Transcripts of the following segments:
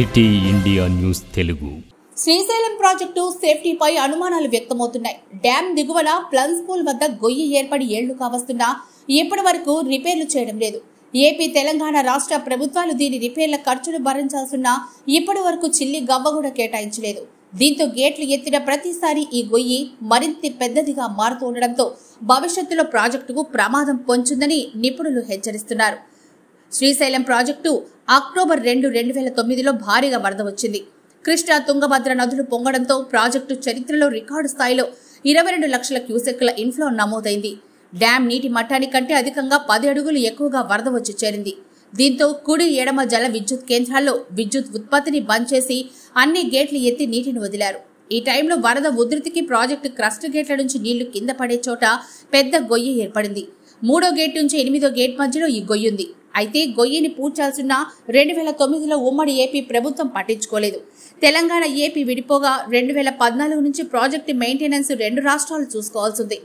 City India news Telugu. Srisailam project సేఫ్టీపై అనుమానాలు వ్యక్తమవుతున్నాయి. డ్యాం దిగువన ప్లన్స్ పూల్ వద్ద గొయ్యి ఏర్పడి ఏళ్లు కావస్తున్నా ఇప్పటి వరకు రిపేర్లు చేయడం లేదు. ఏపీ, తెలంగాణ రాష్ట్ర ప్రభుత్వాలు దీని రిపేర్ల ఖర్చులు భరించాల్సిన ఇప్పటి వరకు చిల్లి గవ్వ కూడా కేటాయించలేదు. దీంతో గేట్లు ఎత్తిన ప్రతిసారి ఈ గొయ్యి మరింత పెద్దదిగా మారుతుండటంతో భవిష్యత్తులో ప్రాజెక్టుకు ప్రమాదం పొంచుందని నిపుణులు హెచ్చరిస్తున్నారు. శ్రీశైలం ప్రాజెక్టు అక్టోబర్ 2, 2009లో భారీగా వరద వచ్చింది. కృష్ణా, తుంగభద్ర నదులు పొంగడంతో ప్రాజెక్టు చరిత్రలో రికార్డు స్థాయిలో 22 లక్షల క్యూసెక్కుల ఇన్ఫ్లో నమోదైంది. డ్యాం నీటి మట్టానికంటే అధికంగా 10 అడుగులు ఎక్కువగా వరద వచ్చి చేరింది. దీంతో కుడి, ఎడమ జల విద్యుత్ కేంద్రాల్లో విద్యుత్ ఉత్పత్తిని బంద్ చేసి అన్ని గేట్లు ఎత్తి నీటిని వదిలారు. ఈ టైంలో వరద ఉధృతికి ప్రాజెక్టు క్రస్ట్ గేట్ల నుంచి నీళ్లు కింద పడే చోట పెద్ద గొయ్యి ఏర్పడింది. 3వ గేట్ నుంచి 8వ గేట్ మధ్యలో ఈ గొయ్యుంది. అయితే గొయ్యిని పూడ్చాల్సిన 2009లో ఉమ్మడి ఏపీ ప్రభుత్వం పట్టించుకోలేదు. తెలంగాణ, ఏపీ విడిపోగా 2014 నుంచి ప్రాజెక్టు మెయింటెనెన్స్ 2 రాష్ట్రాలు చూసుకోవాల్సింది.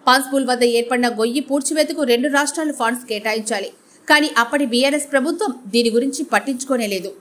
పాన్స్పూల్ వద్ద ఏర్పడిన గొయ్యి పూడ్చివేతకు 2 రాష్ట్రాలు ఫండ్స్ కేటాయించాలి. కానీ అప్పటి బీఆర్ఎస్ ప్రభుత్వం దీని గురించి పట్టించుకోనేలేదు.